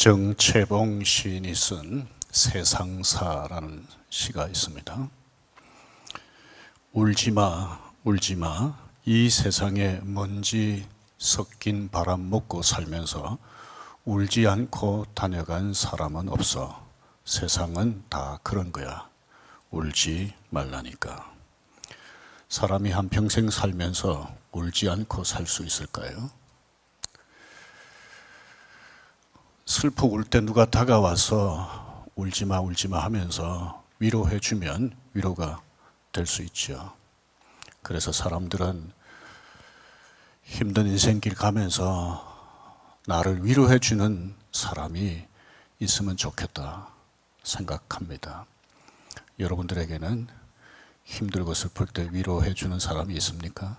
정채봉 시인이 쓴 세상사라는 시가 있습니다. 울지마 울지마, 이 세상에 먼지 섞인 바람 먹고 살면서 울지 않고 다녀간 사람은 없어. 세상은 다 그런 거야. 울지 말라니까. 사람이 한평생 살면서 울지 않고 살 수 있을까요? 슬프고 울 때 누가 다가와서 울지마 울지마 하면서 위로해 주면 위로가 될 수 있죠. 그래서 사람들은 힘든 인생길 가면서 나를 위로해 주는 사람이 있으면 좋겠다 생각합니다. 여러분들에게는 힘들고 슬플 때 위로해 주는 사람이 있습니까?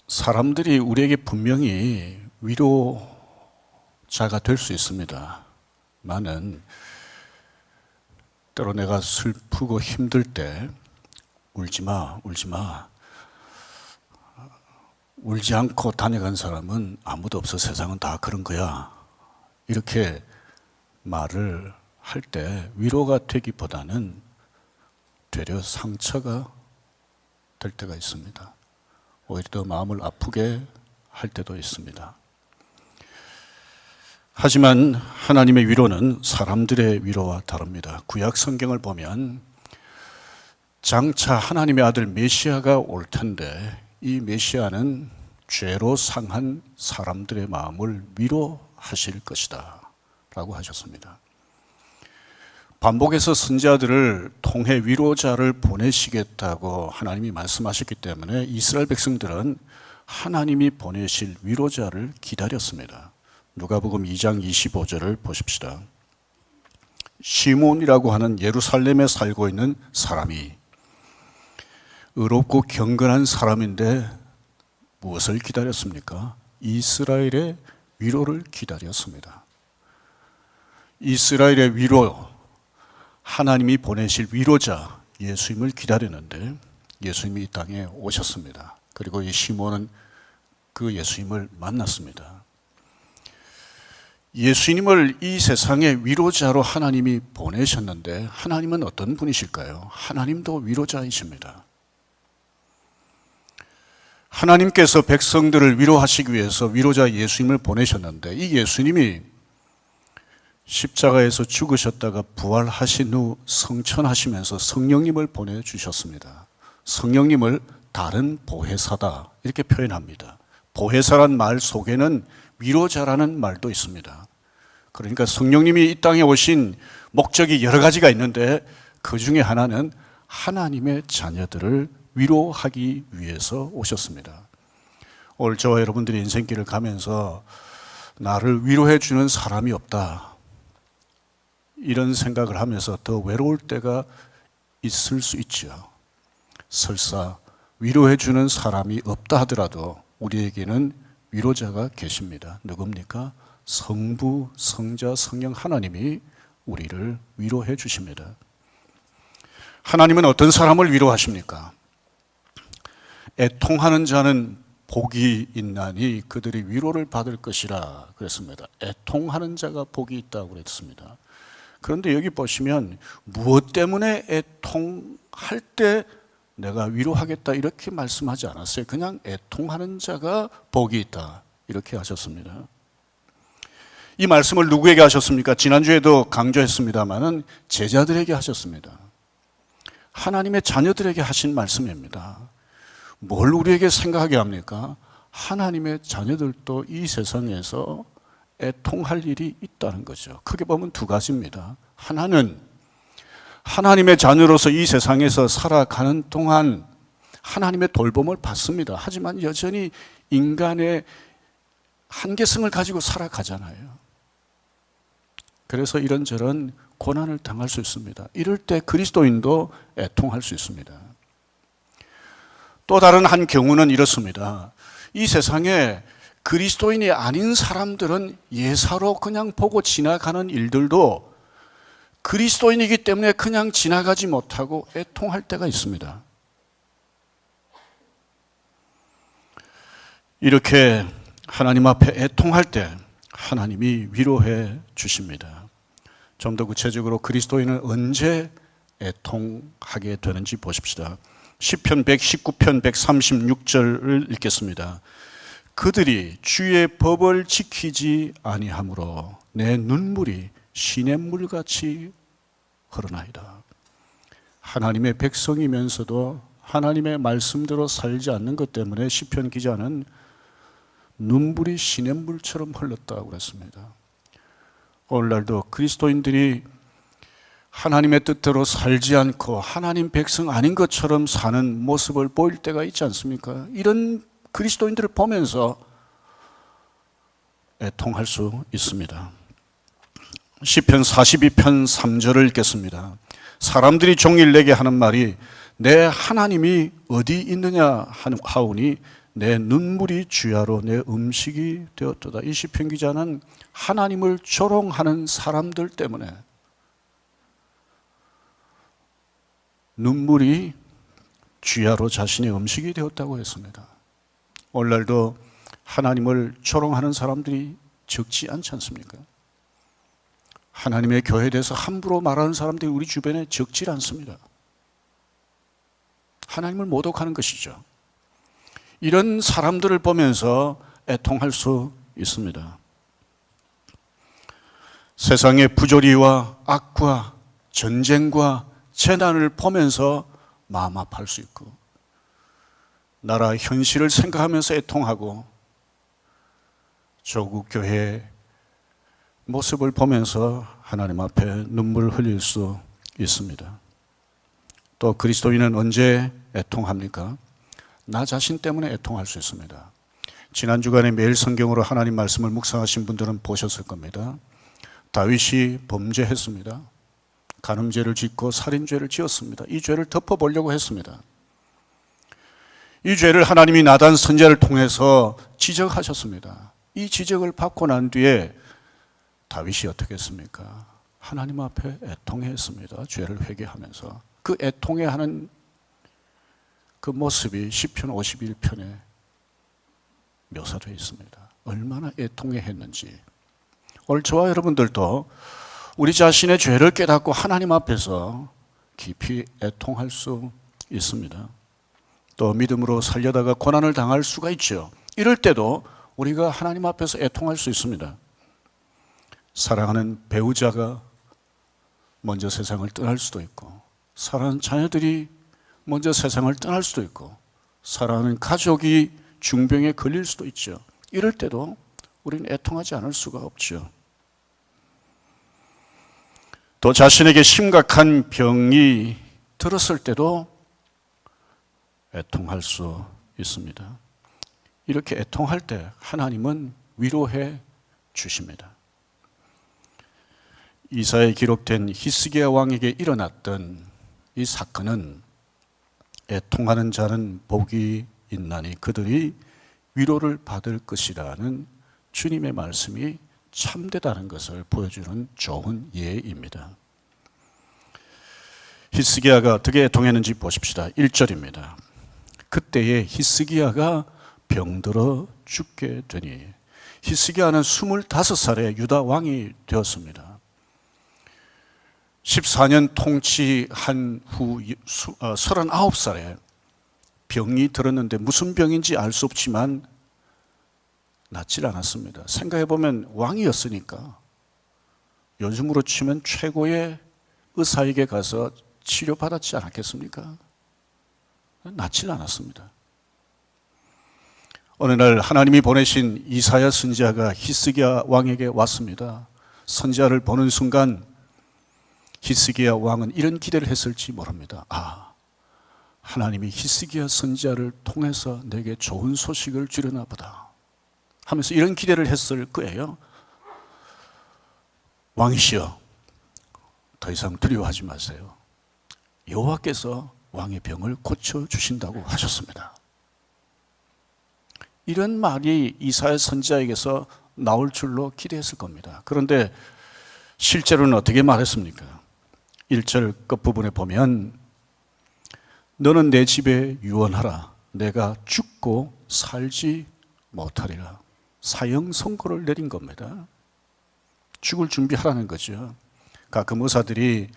사람들이 우리에게 분명히 위로자가 될 수 있습니다. 나는 때로 내가 슬프고 힘들 때 울지마 울지마, 울지 않고 다녀간 사람은 아무도 없어. 세상은 다 그런 거야. 이렇게 말을 할 때 위로가 되기보다는 되려 상처가 될 때가 있습니다. 오히려 더 마음을 아프게 할 때도 있습니다. 하지만 하나님의 위로는 사람들의 위로와 다릅니다. 구약 성경을 보면 장차 하나님의 아들 메시아가 올 텐데 이 메시아는 죄로 상한 사람들의 마음을 위로하실 것이다 라고 하셨습니다. 반복해서 선지자들을 통해 위로자를 보내시겠다고 하나님이 말씀하셨기 때문에 이스라엘 백성들은 하나님이 보내실 위로자를 기다렸습니다. 누가복음 2장 25절을 보십시다. 시몬이라고 하는 예루살렘에 살고 있는 사람이 의롭고 경건한 사람인데 무엇을 기다렸습니까? 이스라엘의 위로를 기다렸습니다. 이스라엘의 위로, 하나님이 보내실 위로자 예수님을 기다렸는데 예수님이 이 땅에 오셨습니다. 그리고 이 시몬은 그 예수님을 만났습니다. 예수님을 이 세상의 위로자로 하나님이 보내셨는데 하나님은 어떤 분이실까요? 하나님도 위로자이십니다. 하나님께서 백성들을 위로하시기 위해서 위로자 예수님을 보내셨는데 이 예수님이 십자가에서 죽으셨다가 부활하신 후 성천하시면서 성령님을 보내주셨습니다. 성령님을 다른 보혜사다 이렇게 표현합니다. 보혜사란 말 속에는 위로자라는 말도 있습니다. 그러니까 성령님이 이 땅에 오신 목적이 여러 가지가 있는데 그 중에 하나는 하나님의 자녀들을 위로하기 위해서 오셨습니다. 오늘 저와 여러분들이 인생길을 가면서 나를 위로해 주는 사람이 없다 이런 생각을 하면서 더 외로울 때가 있을 수 있죠. 설사 위로해 주는 사람이 없다 하더라도 우리에게는 위로자가 계십니다. 누굽니까? 성부, 성자, 성령 하나님이 우리를 위로해 주십니다. 하나님은 어떤 사람을 위로하십니까? 애통하는 자는 복이 있나니 그들이 위로를 받을 것이라 그랬습니다. 애통하는 자가 복이 있다고 그랬습니다. 그런데 여기 보시면 무엇 때문에 애통할 때 내가 위로하겠다 이렇게 말씀하지 않았어요. 그냥 애통하는 자가 복이 있다 이렇게 하셨습니다. 이 말씀을 누구에게 하셨습니까? 지난주에도 강조했습니다마는 제자들에게 하셨습니다. 하나님의 자녀들에게 하신 말씀입니다. 뭘 우리에게 생각하게 합니까? 하나님의 자녀들도 이 세상에서 애통할 일이 있다는 거죠. 크게 보면 두 가지입니다. 하나는 하나님의 자녀로서 이 세상에서 살아가는 동안 하나님의 돌봄을 받습니다. 하지만 여전히 인간의 한계성을 가지고 살아가잖아요. 그래서 이런저런 고난을 당할 수 있습니다. 이럴 때 그리스도인도 애통할 수 있습니다. 또 다른 한 경우는 이렇습니다. 이 세상에 그리스도인이 아닌 사람들은 예사로 그냥 보고 지나가는 일들도 그리스도인이기 때문에 그냥 지나가지 못하고 애통할 때가 있습니다. 이렇게 하나님 앞에 애통할 때 하나님이 위로해 주십니다. 좀 더 구체적으로 그리스도인은 언제 애통하게 되는지 보십시다. 시편 119편 136절을 읽겠습니다. 그들이 주의 법을 지키지 아니하므로 내 눈물이 시냇물같이 흐르나이다. 하나님의 백성이면서도 하나님의 말씀대로 살지 않는 것 때문에 시편 기자는 눈물이 시냇물처럼 흘렀다고 그랬습니다. 오늘날도 그리스도인들이 하나님의 뜻대로 살지 않고 하나님 백성 아닌 것처럼 사는 모습을 보일 때가 있지 않습니까? 이런 그리스도인들을 보면서 애통할 수 있습니다. 시편 42편 3절을 읽겠습니다. 사람들이 종일 내게 하는 말이 내 하나님이 어디 있느냐 하오니 내 눈물이 주야로 내 음식이 되었도다. 이 시편 기자는 하나님을 조롱하는 사람들 때문에 눈물이 주야로 자신의 음식이 되었다고 했습니다. 오늘날도 하나님을 조롱하는 사람들이 적지 않지 않습니까? 하나님의 교회에 대해서 함부로 말하는 사람들이 우리 주변에 적지 않습니다. 하나님을 모독하는 것이죠. 이런 사람들을 보면서 애통할 수 있습니다. 세상의 부조리와 악과 전쟁과 재난을 보면서 마음 아파할 수 있고, 나라 현실을 생각하면서 애통하고, 조국 교회의 모습을 보면서 하나님 앞에 눈물 흘릴 수 있습니다. 또 그리스도인은 언제 애통합니까? 나 자신 때문에 애통할 수 있습니다. 지난 주간에 매일 성경으로 하나님 말씀을 묵상하신 분들은 보셨을 겁니다. 다윗이 범죄했습니다. 간음죄를 짓고 살인죄를 지었습니다. 이 죄를 덮어보려고 했습니다. 이 죄를 하나님이 나단 선지자를 통해서 지적하셨습니다. 이 지적을 받고 난 뒤에 다윗이 어떻게 했습니까? 하나님 앞에 애통했습니다. 죄를 회개하면서. 그 애통해하는 그 모습이 시편 51편에 묘사되어 있습니다. 얼마나 애통해했는지. 오늘 저와 여러분들도 우리 자신의 죄를 깨닫고 하나님 앞에서 깊이 애통할 수 있습니다. 또 믿음으로 살려다가 고난을 당할 수가 있죠. 이럴 때도 우리가 하나님 앞에서 애통할 수 있습니다. 사랑하는 배우자가 먼저 세상을 떠날 수도 있고, 사랑하는 자녀들이 먼저 세상을 떠날 수도 있고, 사랑하는 가족이 중병에 걸릴 수도 있죠. 이럴 때도 우리는 애통하지 않을 수가 없죠. 또 자신에게 심각한 병이 들었을 때도 애통할 수 있습니다. 이렇게 애통할 때 하나님은 위로해 주십니다. 이사야에 기록된 히스기야 왕에게 일어났던 이 사건은 애통하는 자는 복이 있나니 그들이 위로를 받을 것이라는 주님의 말씀이 참되다는 것을 보여주는 좋은 예입니다. 히스기야가 어떻게 애통했는지 보십시다. 1절입니다. 그때에 히스기야가 병들어 죽게 되니, 히스기야는 25살에 유다 왕이 되었습니다. 14년 통치한 후 39살에 병이 들었는데 무슨 병인지 알 수 없지만 낫질 않았습니다. 생각해보면 왕이었으니까 요즘으로 치면 최고의 의사에게 가서 치료받았지 않았겠습니까? 낫질 않았습니다. 어느 날 하나님이 보내신 이사야 선지자가 히스기야 왕에게 왔습니다. 선지자를 보는 순간 히스기야 왕은 이런 기대를 했을지 모릅니다. 하나님이 히스기야 선지자를 통해서 내게 좋은 소식을 주려나 보다 하면서 이런 기대를 했을 거예요. 왕이시여, 더 이상 두려워하지 마세요. 여호와께서 왕의 병을 고쳐주신다고 하셨습니다. 이런 말이 이사야 선지자에게서 나올 줄로 기대했을 겁니다. 그런데 실제로는 어떻게 말했습니까? 1절 끝부분에 보면 너는 내 집에 유언하라. 내가 죽고 살지 못하리라. 사형 선고를 내린 겁니다. 죽을 준비하라는 거죠. 가끔 의사들이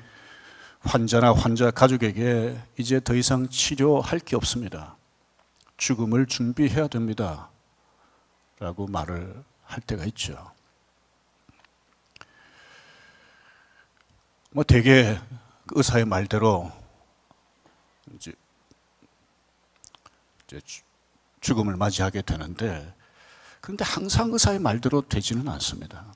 환자나 환자 가족에게 이제 더 이상 치료할 게 없습니다. 죽음을 준비해야 됩니다. 라고 말을 할 때가 있죠. 대개 의사의 말대로 이제 죽음을 맞이하게 되는데, 그런데 항상 의사의 말대로 되지는 않습니다.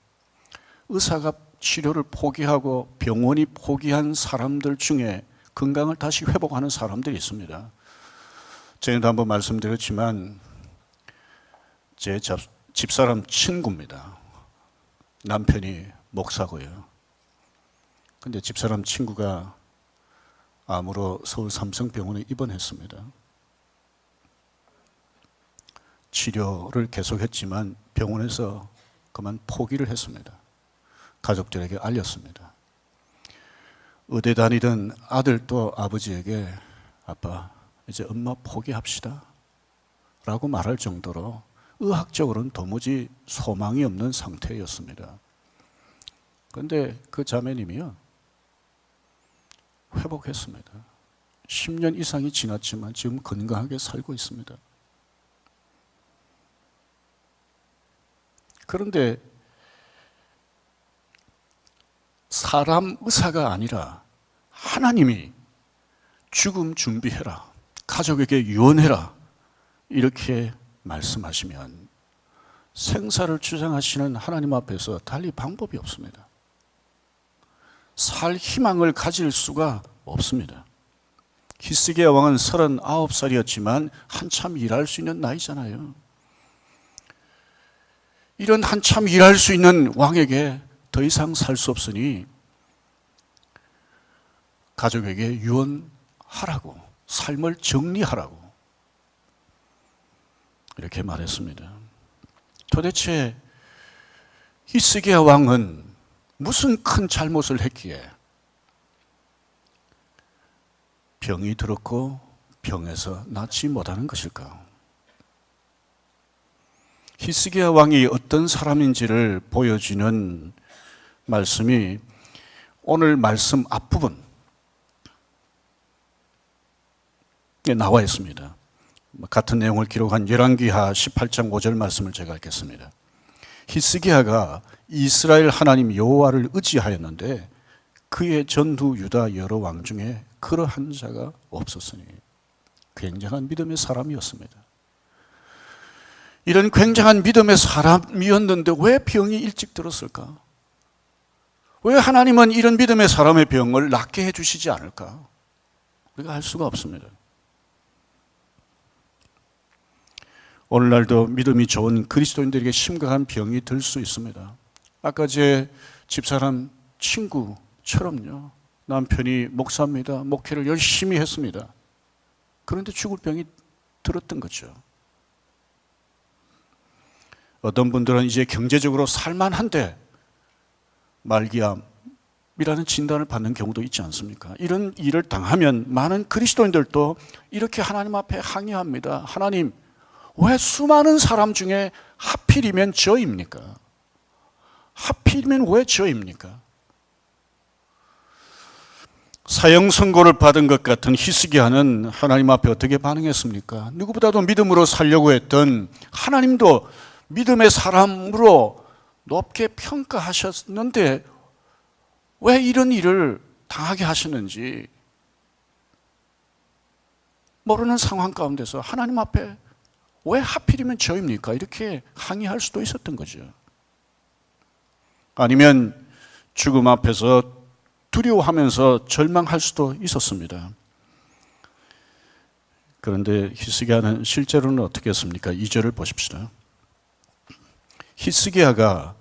의사가 치료를 포기하고 병원이 포기한 사람들 중에 건강을 다시 회복하는 사람들이 있습니다. 전에도 한번 말씀드렸지만 제 집사람 친구입니다. 남편이 목사고요. 근데 집사람 친구가 암으로 서울 삼성병원에 입원했습니다. 치료를 계속했지만 병원에서 그만 포기를 했습니다. 가족들에게 알렸습니다. 의대 다니던 아들도 아버지에게 아빠 이제 엄마 포기합시다 라고 말할 정도로 의학적으로는 도무지 소망이 없는 상태였습니다. 그런데 그 자매님이요, 회복했습니다. 10년 이상이 지났지만 지금 건강하게 살고 있습니다. 그런데 사람 의사가 아니라 하나님이 죽음 준비해라, 가족에게 유언해라 이렇게 말씀하시면 생사를 주장하시는 하나님 앞에서 달리 방법이 없습니다. 살 희망을 가질 수가 없습니다. 히스기야 왕은 39살이었지만 한참 일할 수 있는 나이잖아요. 이런 한참 일할 수 있는 왕에게 더 이상 살 수 없으니 가족에게 유언하라고, 삶을 정리하라고 이렇게 말했습니다. 도대체 히스기야 왕은 무슨 큰 잘못을 했기에 병이 들었고 병에서 낫지 못하는 것일까? 히스기야 왕이 어떤 사람인지를 보여주는 말씀이 오늘 말씀 앞부분에 나와 있습니다. 같은 내용을 기록한 열왕기하 18장 5절 말씀을 제가 읽겠습니다. 히스기야가 이스라엘 하나님 여호와를 의지하였는데 그의 전후 유다 여러 왕 중에 그러한 자가 없었으니. 굉장한 믿음의 사람이었습니다. 이런 굉장한 믿음의 사람이었는데 왜 병이 일찍 들었을까? 왜 하나님은 이런 믿음의 사람의 병을 낫게 해주시지 않을까? 우리가 알 수가 없습니다. 오늘날도 믿음이 좋은 그리스도인들에게 심각한 병이 들 수 있습니다. 아까 제 집사람 친구처럼요. 남편이 목사입니다. 목회를 열심히 했습니다. 그런데 죽을 병이 들었던 거죠. 어떤 분들은 이제 경제적으로 살만한데 말기암이라는 진단을 받는 경우도 있지 않습니까? 이런 일을 당하면 많은 그리스도인들도 이렇게 하나님 앞에 항의합니다. 하나님, 왜 수많은 사람 중에 하필이면 저입니까? 하필이면 왜 저입니까? 사형 선고를 받은 것 같은 히스기야는 하나님 앞에 어떻게 반응했습니까? 누구보다도 믿음으로 살려고 했던 하나님도 믿음의 사람으로 높게 평가하셨는데 왜 이런 일을 당하게 하시는지 모르는 상황 가운데서 하나님 앞에 왜 하필이면 저입니까? 이렇게 항의할 수도 있었던 거죠. 아니면 죽음 앞에서 두려워하면서 절망할 수도 있었습니다. 그런데 히스기야는 실제로는 어떻게 했습니까? 2절을 보십시다. 히스기야가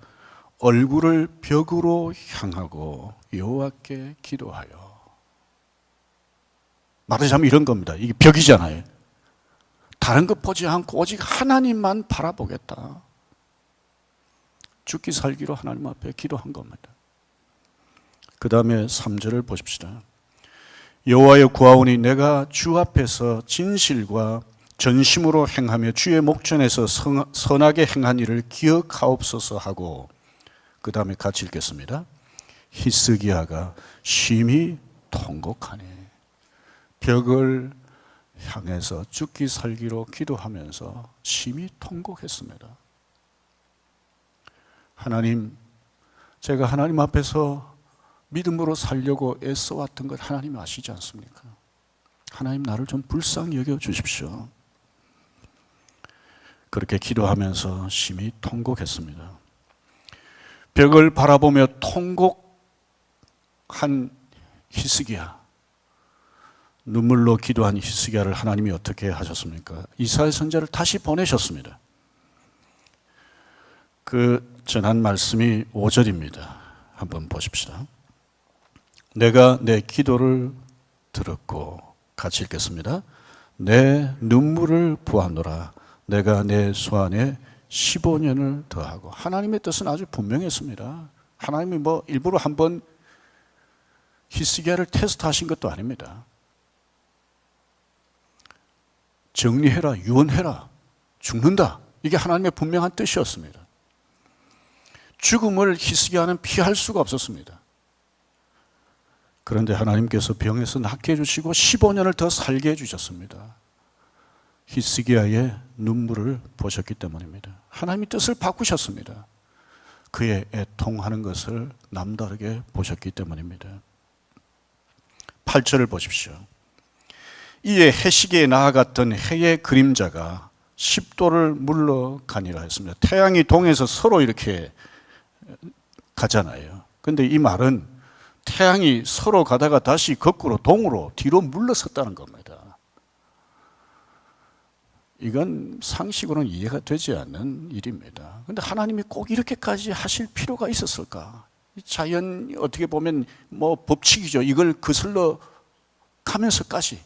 얼굴을 벽으로 향하고 여호와께 기도하여. 말하자면 이런 겁니다. 이게 벽이잖아요. 다른 것 보지 않고 오직 하나님만 바라보겠다. 죽기 살기로 하나님 앞에 기도한 겁니다. 그 다음에 3절을 보십시다. 여호와여 구하오니 내가 주 앞에서 진실과 전심으로 행하며 주의 목전에서 선하게 행한 일을 기억하옵소서 하고, 그 다음에 같이 읽겠습니다. 히스기야가 심히 통곡하니, 벽을 향해서 죽기 살기로 기도하면서 심히 통곡했습니다. 하나님, 제가 하나님 앞에서 믿음으로 살려고 애써왔던 것 하나님 아시지 않습니까? 하나님, 나를 좀 불쌍히 여겨 주십시오. 그렇게 기도하면서 심히 통곡했습니다. 벽을 바라보며 통곡한 히스기야, 눈물로 기도한 히스기야를 하나님이 어떻게 하셨습니까? 이사야 선지자를 다시 보내셨습니다. 그 전한 말씀이 5절입니다. 한번 보십시다. 내가 내 기도를 들었고, 같이 읽겠습니다. 내 눈물을 보았노라. 내가 내 소원에 15년을 더하고. 하나님의 뜻은 아주 분명했습니다. 하나님이 뭐 일부러 한번 히스기야를 테스트하신 것도 아닙니다. 정리해라, 유언해라, 죽는다, 이게 하나님의 분명한 뜻이었습니다. 죽음을 히스기야는 피할 수가 없었습니다. 그런데 하나님께서 병에서 낫게 해주시고 15년을 더 살게 해주셨습니다. 히스기야의 눈물을 보셨기 때문입니다. 하나님의 뜻을 바꾸셨습니다. 그의 애통하는 것을 남다르게 보셨기 때문입니다. 8절을 보십시오. 이에 해시계에 나아갔던 해의 그림자가 10도를 물러가니라 했습니다. 태양이 동에서 서로 이렇게 가잖아요. 그런데 이 말은 태양이 서로 가다가 다시 거꾸로 동으로 뒤로 물러섰다는 겁니다. 이건 상식으로는 이해가 되지 않는 일입니다. 그런데 하나님이 꼭 이렇게까지 하실 필요가 있었을까? 자연 어떻게 보면 뭐 법칙이죠. 이걸 거슬러 가면서까지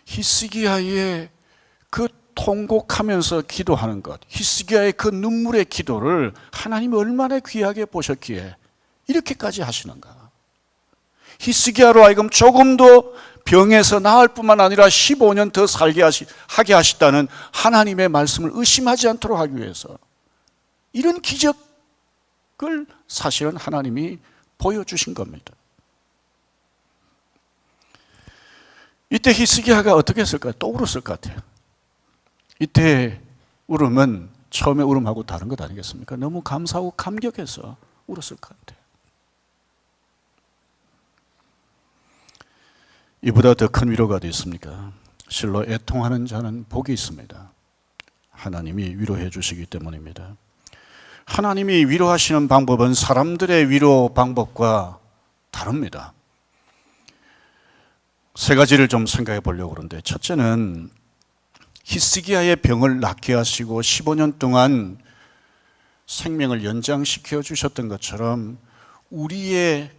히스기야의 그 통곡하면서 기도하는 것, 히스기야의 그 눈물의 기도를 하나님이 얼마나 귀하게 보셨기에 이렇게까지 하시는가? 히스기야로 하여금 조금도 병에서 나을 뿐만 아니라 15년 더 살게 하게 하시다는 하나님의 말씀을 의심하지 않도록 하기 위해서 이런 기적을 사실은 하나님이 보여주신 겁니다. 이때 히스기야가 어떻게 했을까요? 또 울었을 것 같아요. 이때 울음은 처음에 울음하고 다른 것 아니겠습니까? 너무 감사하고 감격해서 울었을 것 같아요. 이보다 더 큰 위로가 어디 있습니까? 실로 애통하는 자는 복이 있습니다. 하나님이 위로해 주시기 때문입니다. 하나님이 위로하시는 방법은 사람들의 위로 방법과 다릅니다. 세 가지를 좀 생각해 보려고 그러는데, 첫째는 히스기야의 병을 낫게 하시고 15년 동안 생명을 연장시켜 주셨던 것처럼 우리의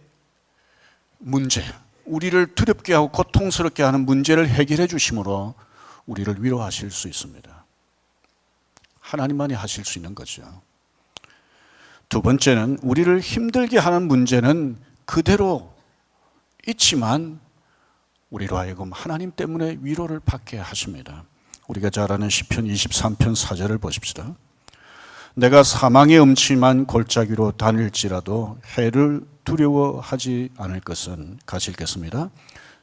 문제, 우리를 두렵게 하고 고통스럽게 하는 문제를 해결해 주심으로 우리를 위로하실 수 있습니다. 하나님만이 하실 수 있는 거죠. 두 번째는 우리를 힘들게 하는 문제는 그대로 있지만 우리로 하여금 하나님 때문에 위로를 받게 하십니다. 우리가 잘 아는 시편 23편 4절을 보십시다. 내가 사망의 음침한 골짜기로 다닐지라도 해를 두려워하지 않을 것은, 같이 읽겠습니다.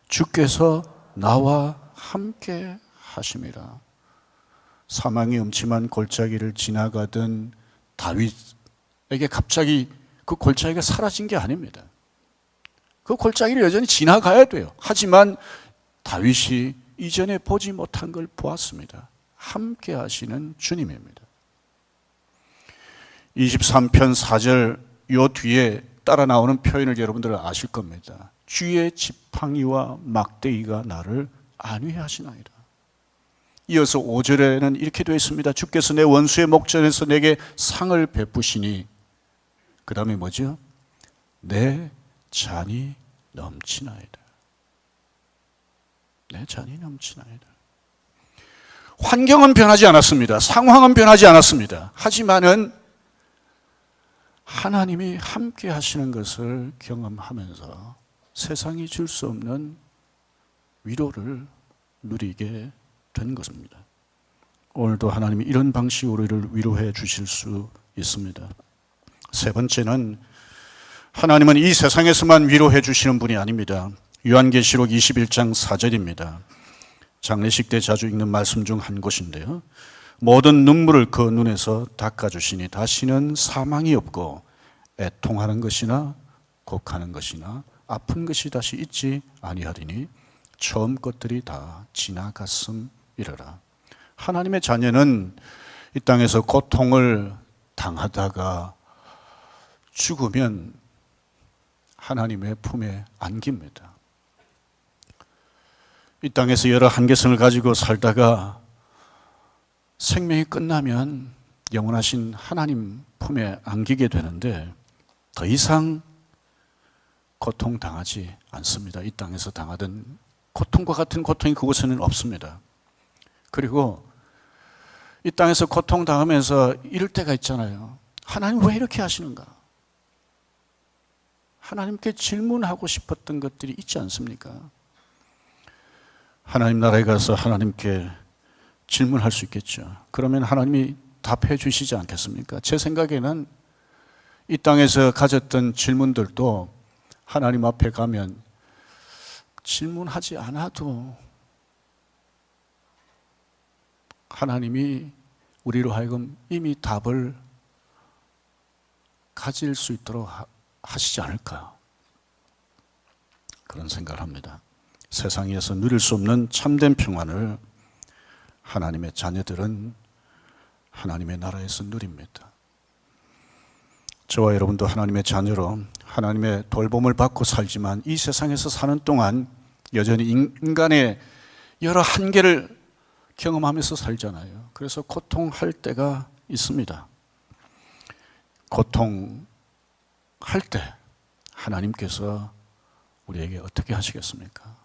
주께서 나와 함께 하심이라. 사망의 음침한 골짜기를 지나가던 다윗에게 갑자기 그 골짜기가 사라진 게 아닙니다. 그 골짜기를 여전히 지나가야 돼요. 하지만 다윗이 이전에 보지 못한 걸 보았습니다. 함께 하시는 주님입니다. 23편 4절 요 뒤에 따라 나오는 표현을 여러분들 아실 겁니다. 주의 지팡이와 막대기가 나를 안위하시나이다. 이어서 5절에는 이렇게 되어 있습니다. 주께서 내 원수의 목전에서 내게 상을 베푸시니, 그 다음에 뭐죠? 내 잔이 넘치나이다. 내 잔이 넘치나이다. 환경은 변하지 않았습니다. 상황은 변하지 않았습니다. 하지만은 하나님이 함께 하시는 것을 경험하면서 세상이 줄 수 없는 위로를 누리게 된 것입니다. 오늘도 하나님이 이런 방식으로 우리를 위로해 주실 수 있습니다. 세 번째는 하나님은 이 세상에서만 위로해 주시는 분이 아닙니다. 요한계시록 21장 4절입니다. 장례식 때 자주 읽는 말씀 중 한 곳인데요. 모든 눈물을 그 눈에서 닦아주시니 다시는 사망이 없고 애통하는 것이나 곡하는 것이나 아픈 것이 다시 있지 아니하리니 처음 것들이 다 지나갔음이러라. 하나님의 자녀는 이 땅에서 고통을 당하다가 죽으면 하나님의 품에 안깁니다. 이 땅에서 여러 한계성을 가지고 살다가 생명이 끝나면 영원하신 하나님 품에 안기게 되는데 더 이상 고통당하지 않습니다. 이 땅에서 당하던 고통과 같은 고통이 그곳에는 없습니다. 그리고 이 땅에서 고통당하면서 이럴 때가 있잖아요. 하나님 왜 이렇게 하시는가? 하나님께 질문하고 싶었던 것들이 있지 않습니까? 하나님 나라에 가서 하나님께 질문할 수 있겠죠. 그러면 하나님이 답해 주시지 않겠습니까? 제 생각에는 이 땅에서 가졌던 질문들도 하나님 앞에 가면 질문하지 않아도 하나님이 우리로 하여금 이미 답을 가질 수 있도록 하시지 않을까, 그런 생각을 합니다. 세상에서 누릴 수 없는 참된 평안을 하나님의 자녀들은 하나님의 나라에서 누립니다. 저와 여러분도 하나님의 자녀로 하나님의 돌봄을 받고 살지만 이 세상에서 사는 동안 여전히 인간의 여러 한계를 경험하면서 살잖아요. 그래서 고통할 때가 있습니다. 고통할 때 하나님께서 우리에게 어떻게 하시겠습니까?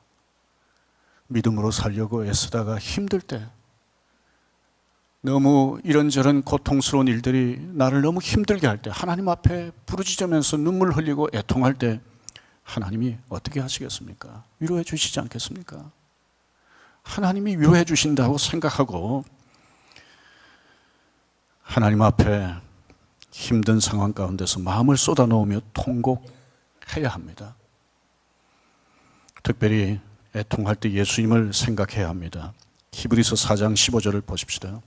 믿음으로 살려고 애쓰다가 힘들 때, 너무 이런저런 고통스러운 일들이 나를 너무 힘들게 할 때, 하나님 앞에 부르짖으면서 눈물 흘리고 애통할 때 하나님이 어떻게 하시겠습니까? 위로해 주시지 않겠습니까? 하나님이 위로해 주신다고 생각하고 하나님 앞에 힘든 상황 가운데서 마음을 쏟아놓으며 통곡해야 합니다. 특별히 애통할 때 예수님을 생각해야 합니다. 히브리서 4장 15절을 보십시다.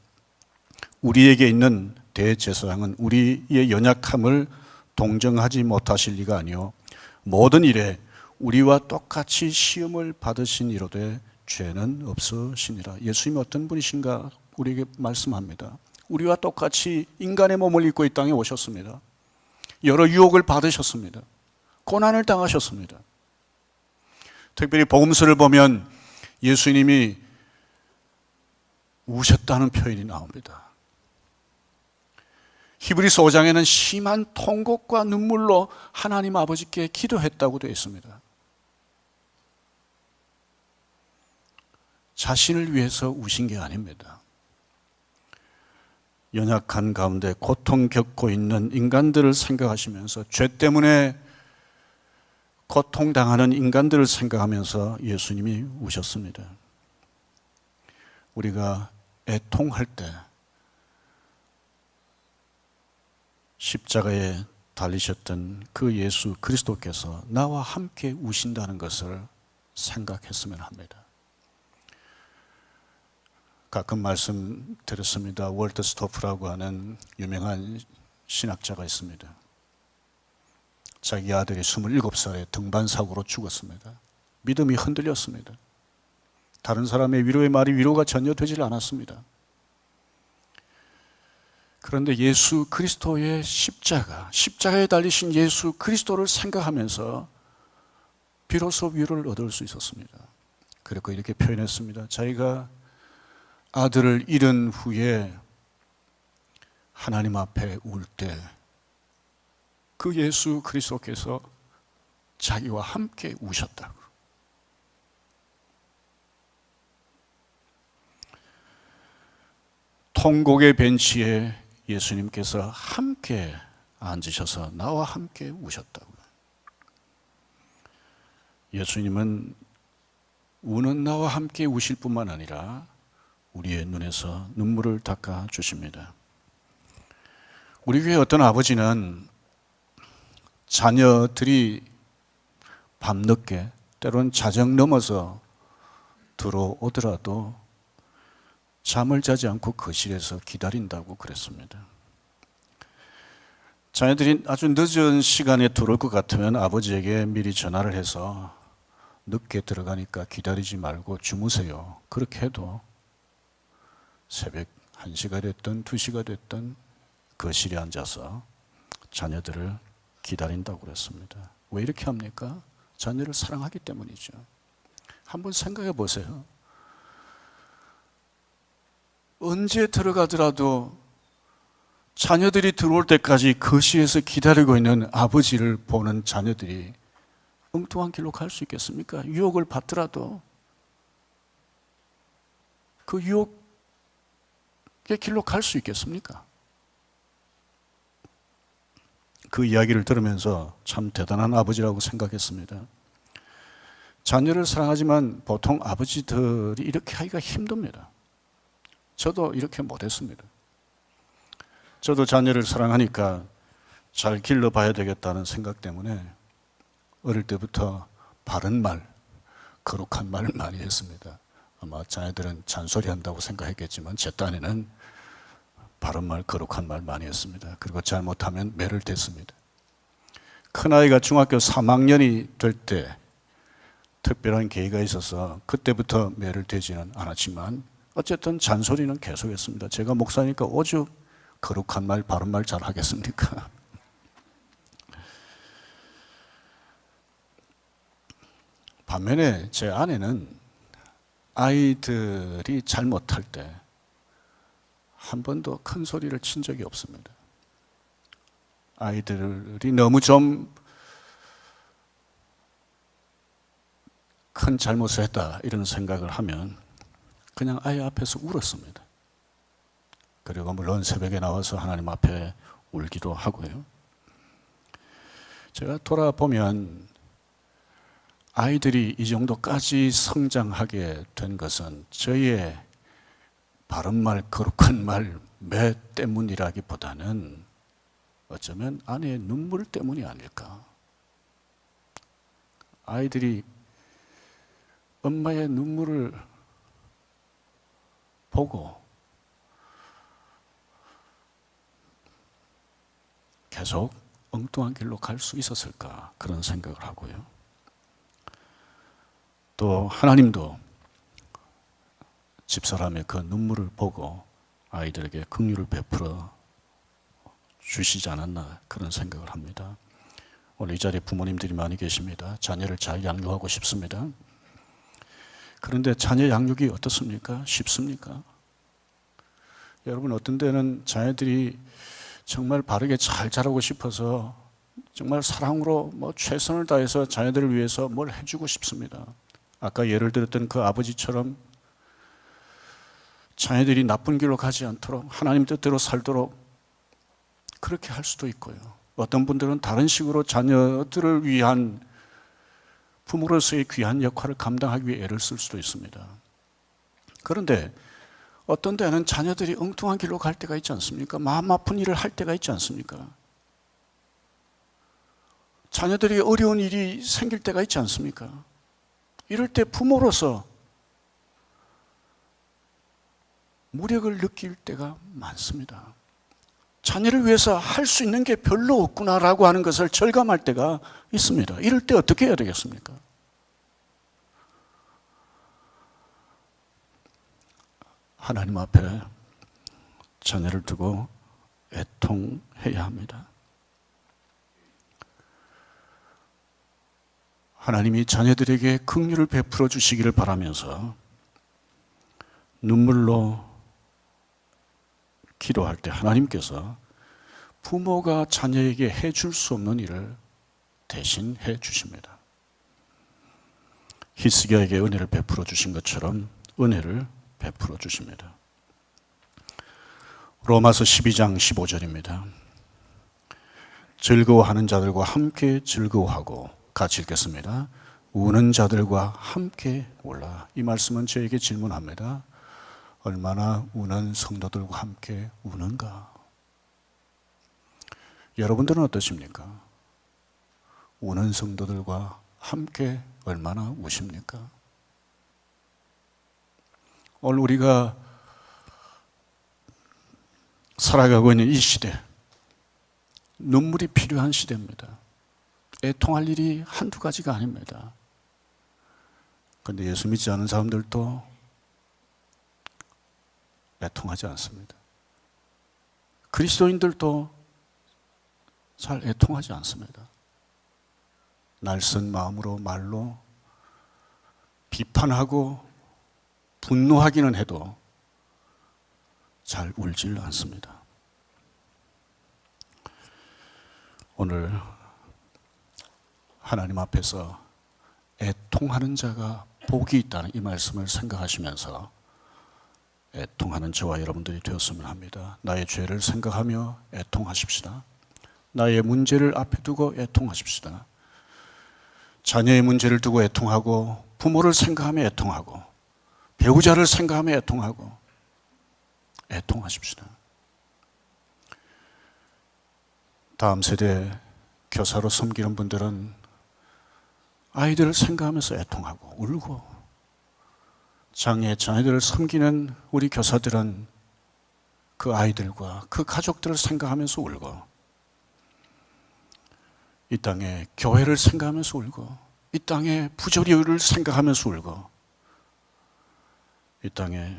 우리에게 있는 대제사장은 우리의 연약함을 동정하지 못하실 리가 아니요 모든 일에 우리와 똑같이 시험을 받으신 이로되 죄는 없으시니라. 예수님이 어떤 분이신가 우리에게 말씀합니다. 우리와 똑같이 인간의 몸을 입고 이 땅에 오셨습니다. 여러 유혹을 받으셨습니다. 고난을 당하셨습니다. 특별히 복음서를 보면 예수님이 우셨다는 표현이 나옵니다. 히브리서 5장에는 심한 통곡과 눈물로 하나님 아버지께 기도했다고 되어 있습니다. 자신을 위해서 우신 게 아닙니다. 연약한 가운데 고통 겪고 있는 인간들을 생각하시면서 죄 때문에 고통당하는 인간들을 생각하면서 예수님이 우셨습니다. 우리가 애통할 때 십자가에 달리셨던 그 예수 그리스도께서 나와 함께 우신다는 것을 생각했으면 합니다. 가끔 말씀 드렸습니다. 월트 스토프라고 하는 유명한 신학자가 있습니다. 자기 아들이 27살에 등반사고로 죽었습니다. 믿음이 흔들렸습니다. 다른 사람의 위로의 말이 위로가 전혀 되질 않았습니다. 그런데 예수 그리스도의 십자가에 달리신 예수 그리스도를 생각하면서 비로소 위로를 얻을 수 있었습니다. 그리고 이렇게 표현했습니다. 자기가 아들을 잃은 후에 하나님 앞에 울 때 그 예수 그리스도께서 자기와 함께 우셨다고. 통곡의 벤치에 예수님께서 함께 앉으셔서 나와 함께 우셨다고요. 예수님은 우는 나와 함께 우실 뿐만 아니라 우리의 눈에서 눈물을 닦아 주십니다. 우리 교회 어떤 아버지는 자녀들이 밤늦게 때로는 자정 넘어서 들어오더라도 잠을 자지 않고 거실에서 기다린다고 그랬습니다. 자녀들이 아주 늦은 시간에 들어올 것 같으면 아버지에게 미리 전화를 해서 늦게 들어가니까 기다리지 말고 주무세요. 그렇게 해도 새벽 1시가 됐든 2시가 됐든 거실에 앉아서 자녀들을 기다린다고 그랬습니다. 왜 이렇게 합니까? 자녀를 사랑하기 때문이죠. 한번 생각해 보세요. 언제 들어가더라도 자녀들이 들어올 때까지 거실에서 기다리고 있는 아버지를 보는 자녀들이 엉뚱한 길로 갈 수 있겠습니까? 유혹을 받더라도 그 유혹의 길로 갈 수 있겠습니까? 그 이야기를 들으면서 참 대단한 아버지라고 생각했습니다. 자녀를 사랑하지만 보통 아버지들이 이렇게 하기가 힘듭니다. 저도 이렇게 못했습니다. 저도 자녀를 사랑하니까 잘 길러봐야 되겠다는 생각 때문에 어릴 때부터 바른 말, 거룩한 말을 많이 했습니다. 아마 자녀들은 잔소리 한다고 생각했겠지만 제 딴에는 바른 말, 거룩한 말 많이 했습니다. 그리고 잘못하면 매를 댔습니다. 큰아이가 중학교 3학년이 될 때 특별한 계기가 있어서 그때부터 매를 대지는 않았지만 어쨌든 잔소리는 계속했습니다. 제가 목사니까 오죽 거룩한 말, 바른 말 잘 하겠습니까? 반면에 제 아내는 아이들이 잘못할 때 한 번도 큰 소리를 친 적이 없습니다. 아이들이 너무 좀 큰 잘못을 했다 이런 생각을 하면 그냥 아이 앞에서 울었습니다. 그리고 물론 새벽에 나와서 하나님 앞에 울기도 하고요. 제가 돌아보면 아이들이 이 정도까지 성장하게 된 것은 저희의 바른 말, 거룩한 말, 매 때문이라기보다는 어쩌면 아내의 눈물 때문이 아닐까. 아이들이 엄마의 눈물을 보고 계속 엉뚱한 길로 갈 수 있었을까 그런 생각을 하고요. 또 하나님도 집사람의 그 눈물을 보고 아이들에게 긍휼을 베풀어 주시지 않았나 그런 생각을 합니다. 오늘 이 자리에 부모님들이 많이 계십니다. 자녀를 잘 양육하고 싶습니다. 그런데 자녀 양육이 어떻습니까? 쉽습니까? 여러분 어떤 때는 자녀들이 정말 바르게 잘 자라고 싶어서 정말 사랑으로 최선을 다해서 자녀들을 위해서 뭘 해주고 싶습니다. 아까 예를 들었던 그 아버지처럼 자녀들이 나쁜 길로 가지 않도록 하나님 뜻대로 살도록 그렇게 할 수도 있고요. 어떤 분들은 다른 식으로 자녀들을 위한 부모로서의 귀한 역할을 감당하기 위해 애를 쓸 수도 있습니다. 그런데 어떤 데는 자녀들이 엉뚱한 길로 갈 때가 있지 않습니까? 마음 아픈 일을 할 때가 있지 않습니까? 자녀들이 어려운 일이 생길 때가 있지 않습니까? 이럴 때 부모로서 무력을 느낄 때가 많습니다. 자녀를 위해서 할 수 있는 게 별로 없구나라고 하는 것을 절감할 때가 있습니다. 이럴 때 어떻게 해야 되겠습니까? 하나님 앞에 자녀를 두고 애통해야 합니다. 하나님이 자녀들에게 긍휼을 베풀어 주시기를 바라면서 눈물로 기도할 때 하나님께서 부모가 자녀에게 해줄 수 없는 일을 대신 해 주십니다. 히스기야에게 은혜를 베풀어 주신 것처럼 은혜를 베풀어 주십니다. 로마서 12장 15절입니다. 즐거워하는 자들과 함께 즐거워하고 같이 읽겠습니다. 우는 자들과 함께 울라. 이 말씀은 저에게 질문합니다. 얼마나 우는 성도들과 함께 우는가? 여러분들은 어떠십니까? 우는 성도들과 함께 얼마나 우십니까? 오늘 우리가 살아가고 있는 이 시대, 눈물이 필요한 시대입니다. 애통할 일이 한두 가지가 아닙니다. 그런데 예수 믿지 않은 사람들도 애통하지 않습니다. 그리스도인들도 잘 애통하지 않습니다. 날선 마음으로 말로 비판하고 분노하기는 해도 잘 울질 않습니다. 오늘 하나님 앞에서 애통하는 자가 복이 있다는 이 말씀을 생각하시면서 애통하는 저와 여러분들이 되었으면 합니다. 나의 죄를 생각하며 애통하십시다. 나의 문제를 앞에 두고 애통하십시다. 자녀의 문제를 두고 애통하고, 부모를 생각하며 애통하고, 배우자를 생각하며 애통하고, 애통하십시다. 다음 세대 교사로 섬기는 분들은 아이들을 생각하면서 애통하고 울고, 자녀들을 섬기는 우리 교사들은 그 아이들과 그 가족들을 생각하면서 울고, 이 땅에 교회를 생각하면서 울고, 이 땅에 부조리를 생각하면서 울고, 이 땅에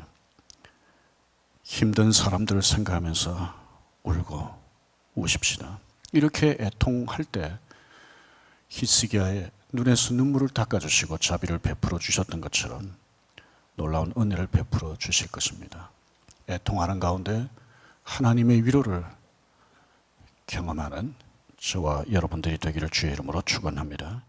힘든 사람들을 생각하면서 울고 우십시다. 이렇게 애통할 때 히스기야의 눈에서 눈물을 닦아주시고 자비를 베풀어 주셨던 것처럼 놀라운 은혜를 베풀어 주실 것입니다. 애통하는 가운데 하나님의 위로를 경험하는 저와 여러분들이 되기를 주의 이름으로 축원합니다.